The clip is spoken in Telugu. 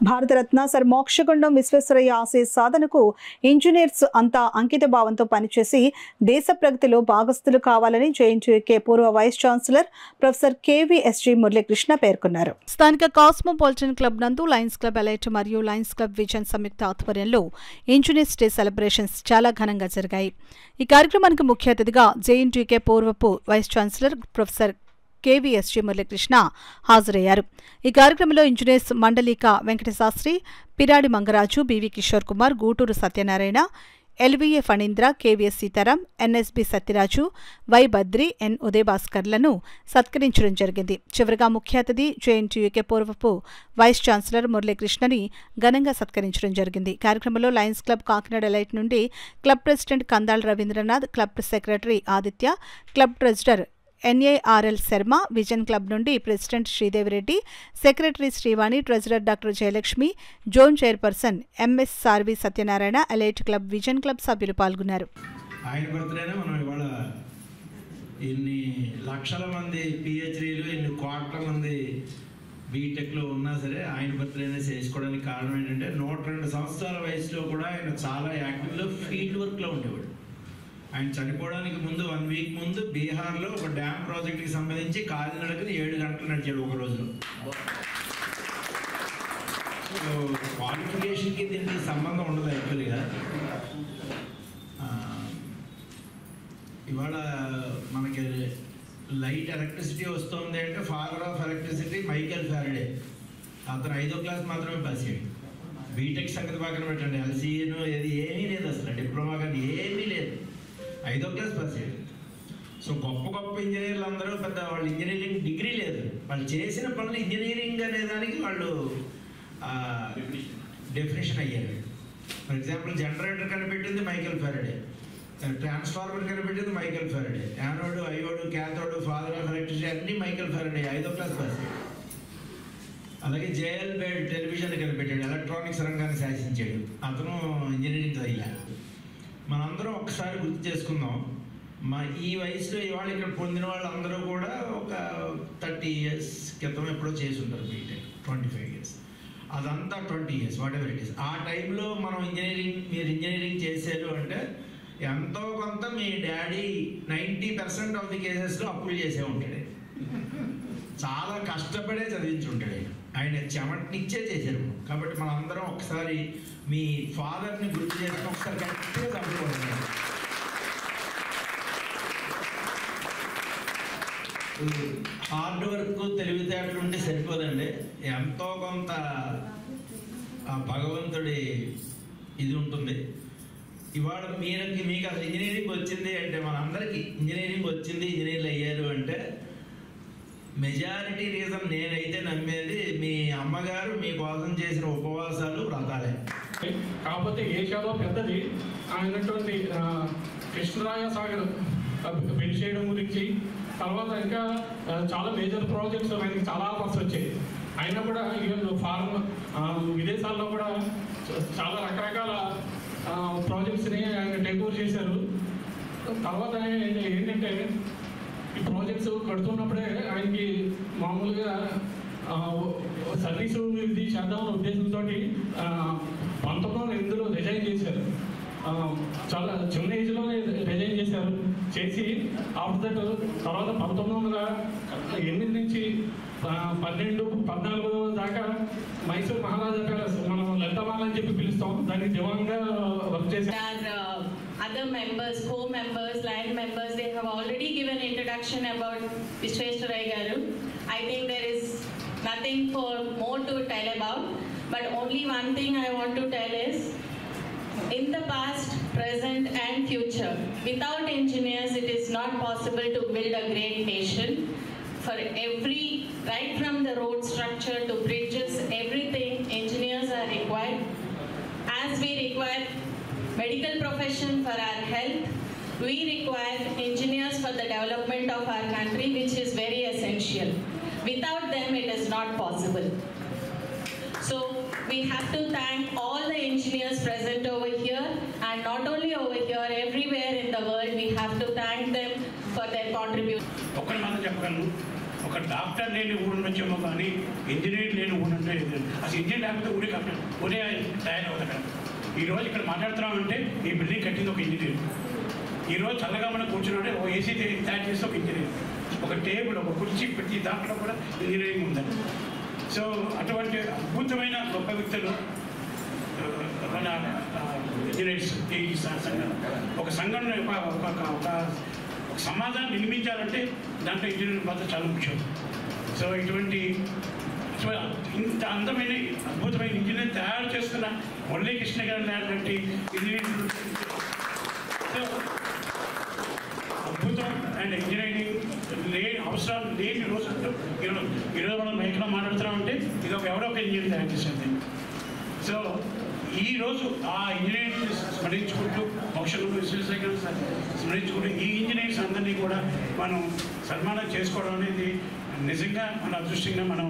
భారతరత్న సర్ మోక్షగుండం విశ్వేశ్వరయ్య ఆశయ సాధనకు ఇంజనీర్స్ అంతా అంకిత భావంతో పనిచేసి దేశ ప్రగతిలో భాగస్థులు కావాలని జేఎన్టీయూకే పూర్వ vice chancellor professor KVSG Muralikrishna పేర్కొన్నారు. స్థానిక కాస్మోపాలిటన్ క్లబ్ నందు లయన్స్ క్లబ్ ఎలైట్ మరియు లయన్స్ క్లబ్ విజన్ సంయుక్త ఆధ్వర్యంలో ఇంజనీర్స్ డే సెలబ్రేషన్స్ చాలా ఘనంగా జరిగాయి. ఈ కార్యక్రమానికి ముఖ్య అతిథిగా జేఎన్టీయూకే పూర్వపు vice chancellor professor KVSG Muralikrishna హాజరయ్యారు. ఈ కార్యక్రమంలో engineers Mandalika Venkatasastri, Piradi Mangaraju, BV Kishore Kumar, Gooturu Satyanarayana, LVA Phanindra, KVS Sitaram, NSB Satyaraju, Y Badri, N ఉదయభాస్కర్లను సత్కరించడం జరిగింది. చివరిగా ముఖ్య అతిథి జేఎన్టీయూకే పూర్వపు వైస్ ఛాన్సలర్ మురళీకృష్ణని ఘనంగా సత్కరించడం జరిగింది. కార్యక్రమంలో లయన్స్ క్లబ్ కాకినాడ ఎలైట్ నుండి club president Kandala Ravindranath, club secretary Aditya, club treasurer NARL Sharma, vision club నుండి president Sridevi Reddy, secretary Srivani, treasurer doctor Jayalakshmi, zone chairperson MS Sarvi Satyanarayana, elite club, vision club సభ్యులు పాల్గొన్నారు. ఆయన బర్త్డేనే మనం ఇవాళ ఇన్ని లక్షల మంది పిహెచ్డీలు, ఇన్ని కోట్ల మంది బీటెక్లో ఉన్నా సరే ఆయన బర్త్డేనే చేసుకోవడానికి కారణం ఏంటంటే 102 సంవత్సరాల వయసులో కూడా ఆయన చాలా యాక్టివ్లో ఫీల్డ్ వర్క్లో ఉండేవాడు. ఆయన చనిపోవడానికి ముందు 1 వీక్ ముందు బీహార్లో ఒక డ్యామ్ ప్రాజెక్ట్కి సంబంధించి కాలినడకని 7 గంటలు నడిచాడు ఒక రోజులో. క్వాలిఫికేషన్కి దీనికి సంబంధం ఉండదు యాక్చువల్గా. ఇవాళ మనకి లైట్ ఎలక్ట్రిసిటీ వస్తుంది అంటే father of electricity Michael Faraday. అతను 5వ క్లాస్ మాత్రమే పాస్ అయ్యాడు. బీటెక్ సంగతి పక్కన పెట్టండి, ఎల్సీఏను ఏమీ లేదు, అసలు డిప్లొమా కానీ ఏమీ లేదు, 5వ క్లాస్ పాస్ అయ్యాడు. సో గొప్ప గొప్ప ఇంజనీర్లు అందరూ పెద్ద వాళ్ళు ఇంజనీరింగ్ డిగ్రీ లేదు, వాళ్ళు చేసిన పనులు ఇంజనీరింగ్ అనే దానికి వాళ్ళు డెఫినేషన్ అయ్యారు. ఫర్ ఎగ్జాంపుల్ జనరేటర్ కనిపెట్టింది మైకేల్ ఫారడే, ట్రాన్స్ఫార్మర్ కనిపెట్టింది మైకేల్ ఫారడే, యానోడు, అయోడు, క్యాథోడు, ఫాదర్ ఆఫ్ ఎలక్ట్రిసిటీ అన్నీ మైకేల్ ఫారడే, 5వ క్లాస్ పాస్ అయ్యాడు. అలాగే జేఎల్ బేడ్ టెలివిజన్ కనిపెట్టాడు, ఎలక్ట్రానిక్స్ రంగాన్ని శాసించాడు, అతను ఇంజనీరింగ్ చదివాడు. మనందరం ఒకసారి గుర్తు చేసుకుందాం, ఈ వయసులో ఇవాళ ఇక్కడ పొందిన వాళ్ళందరూ కూడా ఒక 30 years క్రితం ఎప్పుడో చేసి ఉంటారు బీటెక్, 25 years, అదంతా 20 years what ever it is. ఆ టైంలో మనం మీరు ఇంజనీరింగ్ చేశారు అంటే ఎంతో కొంత మీ డాడీ 90% ఆఫ్ ది కేసెస్లో అప్పులు చేసే ఉంటాడు, చాలా కష్టపడే చదివించి ఉంటాడు, ఆయన చెమటనిచ్చే చేశారు. కాబట్టి మనందరం ఒకసారి మీ ఫాదర్ని గుర్తు చేసుకుని ఒకసారి గట్టిగా చదువుకోండి. హార్డ్ వర్క్ తెలివితేటలు ఉంటే సరిపోదండి, ఎంతో కొంత భగవంతుడి ఇది ఉంటుంది. ఇవాళ మీకు అసలు ఇంజనీరింగ్ వచ్చింది అంటే, మనందరికీ ఇంజనీరింగ్ వచ్చింది, ఇంజనీర్లు అయ్యారు అంటే మెజారిటీ రీజన్ నేనైతే నమ్మేది మీ అమ్మగారు మీకోసం చేసిన ఉపవాసాలు, వ్రతాలే. కాకపోతే ఏషియాలో పెద్దది అయినటువంటి కృష్ణరాయ సాగర్ బిల్డ్ చేయడం గురించి, తర్వాత ఇంకా చాలా మేజర్ ప్రాజెక్ట్స్ ఆయనకి చాలా ఆఫర్స్ వచ్చాయి. అయినా కూడా ఈవెన్ విదేశాల్లో కూడా చాలా రకరకాల ప్రాజెక్ట్స్ని ఆయన టేక్ ఓవర్ చేశారు. తర్వాత ఏంటంటే ఈ ప్రాజెక్ట్స్ కడుతున్నప్పుడే ఆయనకి మామూలుగా సర్వీసు ఇది చేద్దామన్న ఉద్దేశంతో 1908లో రిజైన్ చేశారు. చాలా చిన్న ఏజ్లోనే రిజైన్ చేసి ఆఫ్టర్ దట్ తర్వాత 1908 నుంచి 12, 14 దాకా మైసూర్ మహారాజా ప్యాలెస్, మనం లలితమాల అని చెప్పి పిలుస్తాం, దానికి దివంగా వర్క్ చేశారు. Other members, co-members, line members, they have already given introduction about Visvesvaraya Garu. I think there is nothing more to tell about, but only one thing I want to tell is, in the past, present and future, without engineers it is not possible to build a great nation. For right from the road structure to bridges, everything, engineers are required. As we require medical profession for our health, we require engineers for the development of our country, which is very essential. Without them, it is not possible. So we have to thank all the engineers present over here, and not only over here, everywhere in the world, we have to thank them for their contribution. ఒక ఒక డాక్టర్ లేని ఊరు ఉండొచ్చేమో కానీ ఇంజనీర్ లేని ఊరు ఉంటే అసలు ఇంజనీర్ లేకపోతే ఊరే తయారవుతాడు. ఈరోజు ఇక్కడ మాట్లాడుతున్నామంటే ఈ బిల్డింగ్ కట్టింది ఒక ఇంజనీర్. ఈరోజు చల్లగా మనం కూర్చున్నాడే ఓ ఏసీ తయారు చేస్తే ఒక ఇంజనీర్, ఒక టేబుల్, ఒక కుర్చీ ప్రతి దాంట్లో కూడా ఇంజనీరింగ్ ఉందండి. సో అటువంటి అద్భుతమైన గొప్ప వ్యక్తులు మన ఇంజనీర్స్. ఈ సంఘం ఒక సంఘం ఒక సమాజాన్ని నిర్మించాలంటే దాంట్లో ఇంజనీరింగ్ పాత్ర చాలా ముఖ్యం. సో ఇటువంటి ఇంత అందమైన అద్భుతమైన ఇంజనీర్ తయారు చేస్తున్న మురళీకృష్ణ గారు లాంటి ఇంజనీర్ అద్భుతం. అండ్ ఇంజనీరింగ్ అవసరాలు లేని రోజు ఈరోజు మనం మైక్లో మాట్లాడుతున్నామంటే ఇది ఎవరో ఒక ఇంజనీర్ తయారు చేసేది. సో ఈరోజు ఆ ఇంజనీరింగ్ స్మరించుకుంటూ మోక్షగుండం విశ్వేశ్వరయ్య స్మరించుకుంటూ ఈ ఇంజనీర్స్ అందరినీ కూడా మనం సన్మానం చేసుకోవడం అనేది నిజంగా మన అదృష్టంగా మనం